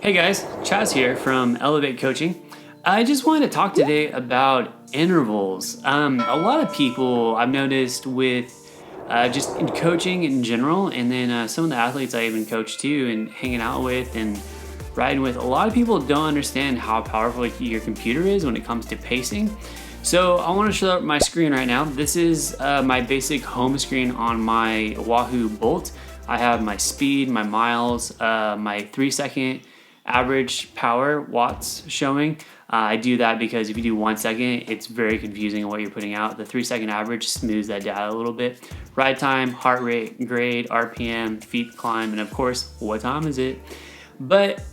Hey guys, Chaz here from Elevate Coaching. I just wanted to talk today about intervals. A lot of people I've noticed with just in coaching in general, and then some of the athletes I even coach too and hanging out with and riding with, a lot of people don't understand how powerful your computer is when it comes to pacing. So I want to show up my screen right now. This is my basic home screen on my Wahoo Bolt. I have my speed, my miles, my 3-second average power watts showing. I do that because if you do 1 second, it's very confusing on what you're putting out. The 3-second average smooths that data a little bit. Ride time, heart rate, grade, RPM, feet climb, and of course, what time is it? But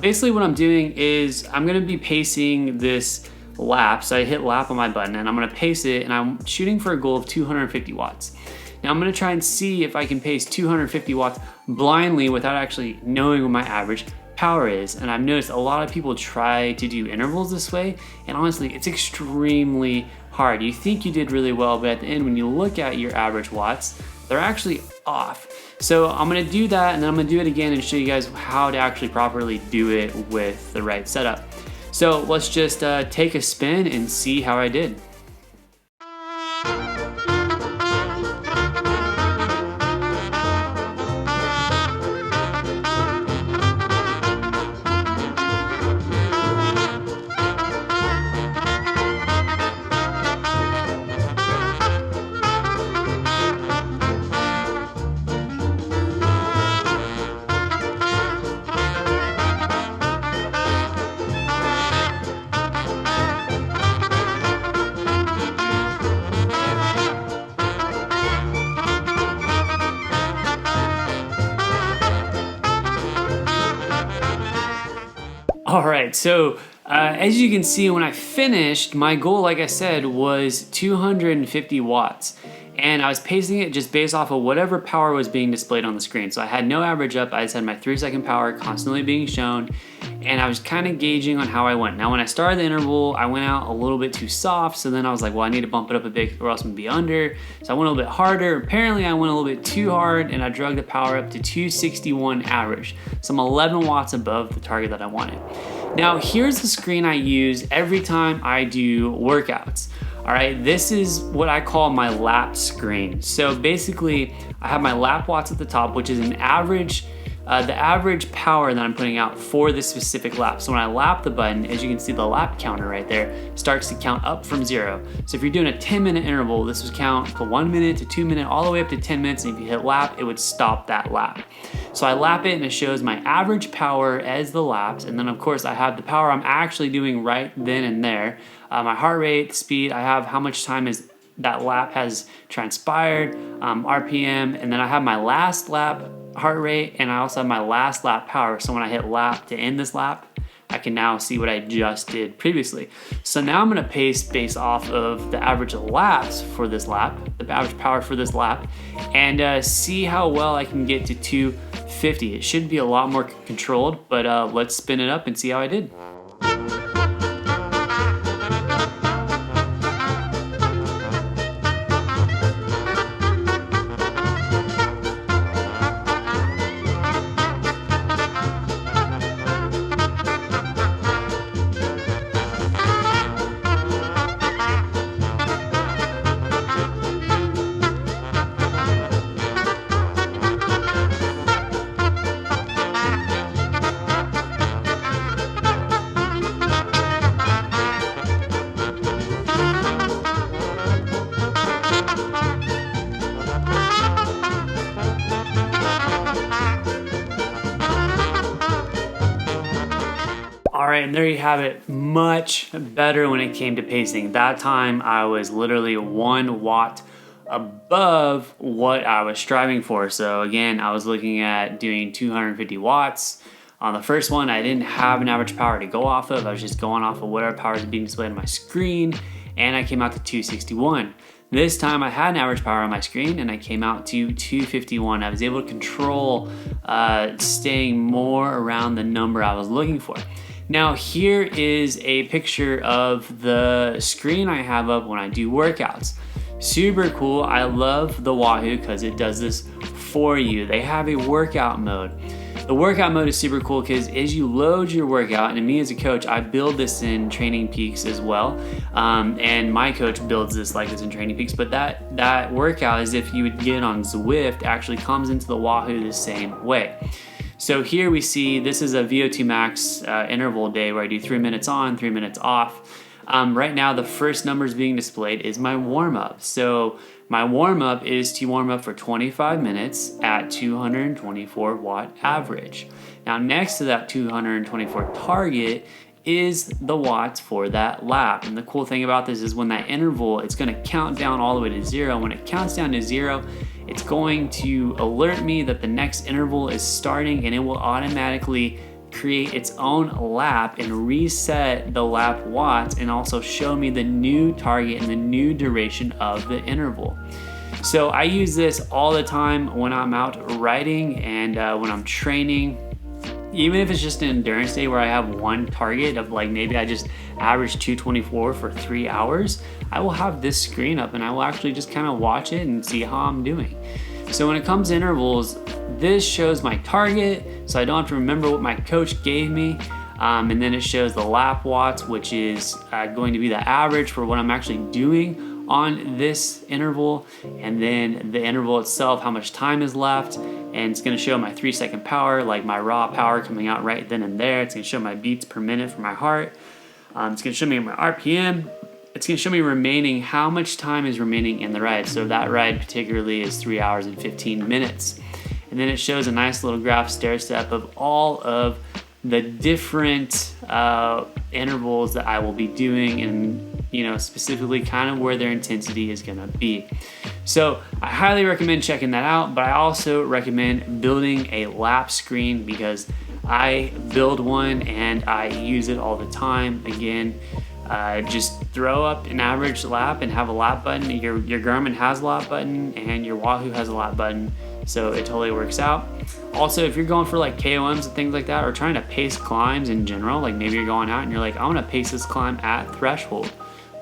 basically what I'm doing is I'm gonna be pacing this lap. So I hit lap on my button and I'm gonna pace it, and I'm shooting for a goal of 250 watts. Now I'm gonna try and see if I can pace 250 watts blindly without actually knowing what my average power is. And I've noticed a lot of people try to do intervals this way, and honestly, it's extremely hard. You think you did really well, but at the end, when you look at your average watts, they're actually off. So I'm gonna do that, and then I'm gonna do it again and show you guys how to actually properly do it with the right setup. So let's just take a spin and see how I did. All right, so as you can see, when I finished, my goal, like I said, was 250 watts. And I was pacing it just based off of whatever power was being displayed on the screen. So I had no average up, I just had my 3-second power constantly being shown, and I was kind of gauging on how I went. Now when I started the interval, I went out a little bit too soft, so then I was like, well, I need to bump it up a bit or else I'm gonna be under. So I went a little bit harder. Apparently I went a little bit too hard, and I drug the power up to 261 average. So I'm 11 watts above the target that I wanted. Now here's the screen I use every time I do workouts. All right, this is what I call my lap screen. So basically, I have my lap watts at the top, which is an average, the average power that I'm putting out for this specific lap. So when I lap the button, as you can see, the lap counter right there starts to count up from 0. So if you're doing a 10-minute interval, this would count to 1 minute to 2 minutes, all the way up to 10 minutes. And if you hit lap, it would stop that lap. So I lap it, and it shows my average power as the laps. And then of course I have the power I'm actually doing right then and there. My heart rate, speed, I have how much time is that lap has transpired, RPM, and then I have my last lap heart rate, and I also have my last lap power. So when I hit lap to end this lap, I can now see what I just did previously. So now I'm gonna pace based off of the average laps for this lap, the average power for this lap, and see how well I can get to 250. It should be a lot more controlled, but let's spin it up and see how I did. All right, and there you have it. Much better when it came to pacing. That time I was literally 1 watt above what I was striving for. So again, I was looking at doing 250 watts. On the first one, I didn't have an average power to go off of. I was just going off of whatever power is being displayed on my screen, and I came out to 261. This time I had an average power on my screen, and I came out to 251. I was able to control staying more around the number I was looking for. Now here is a picture of the screen I have up when I do workouts. Super cool. I love the Wahoo because it does this for you. They have a workout mode. The workout mode is super cool because as you load your workout, and me as a coach, I build this in Training Peaks as well, and my coach builds this like this in Training Peaks, but that workout, as if you would get it on Zwift, actually comes into the Wahoo the same way. So here we see this is a VO2 max interval day where I do 3 minutes on, 3 minutes off. Right now, the first numbers being displayed is my warm-up. So my warm-up is to warm up for 25 minutes at 224 watt average. Now next to that 224 target is the watts for that lap. And the cool thing about this is when that interval, it's gonna count down all the way to 0. When it counts down to 0, it's going to alert me that the next interval is starting, and it will automatically create its own lap and reset the lap watts, and also show me the new target and the new duration of the interval. So I use this all the time when I'm out riding and when I'm training. Even if it's just an endurance day where I have one target of like maybe I just average 224 for 3 hours, I will have this screen up and I will actually just kind of watch it and see how I'm doing. So when it comes to intervals, this shows my target, so I don't have to remember what my coach gave me. And then it shows the lap watts, which is going to be the average for what I'm actually doing on this interval. And then the interval itself, how much time is left. And it's gonna show my 3-second power, like my raw power coming out right then and there. It's gonna show my beats per minute for my heart. It's gonna show me my RPM. It's gonna show me remaining, how much time is remaining in the ride. So that ride particularly is 3 hours and 15 minutes. And then it shows a nice little graph stair step of all of the different intervals that I will be doing, and specifically kind of where their intensity is gonna be. So I highly recommend checking that out, but I also recommend building a lap screen because I build one and I use it all the time. Again, just throw up an average lap and have a lap button. Your Garmin has a lap button and your Wahoo has a lap button, so it totally works out. Also, if you're going for like KOMs and things like that, or trying to pace climbs in general, like maybe you're going out and you're like, I want to pace this climb at threshold.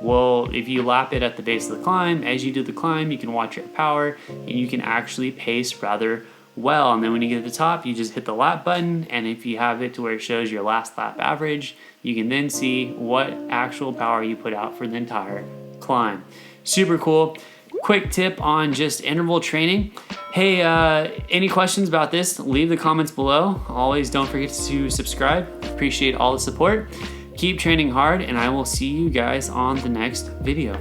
Well, if you lap it at the base of the climb, as you do the climb, you can watch your power and you can actually pace rather well. And then when you get to the top, you just hit the lap button, and if you have it to where it shows your last lap average, you can then see what actual power you put out for the entire climb. Super cool. Quick tip on just interval training. Hey, any questions about this? Leave the comments below. Always don't forget to subscribe. Appreciate all the support. Keep training hard, and I will see you guys on the next video.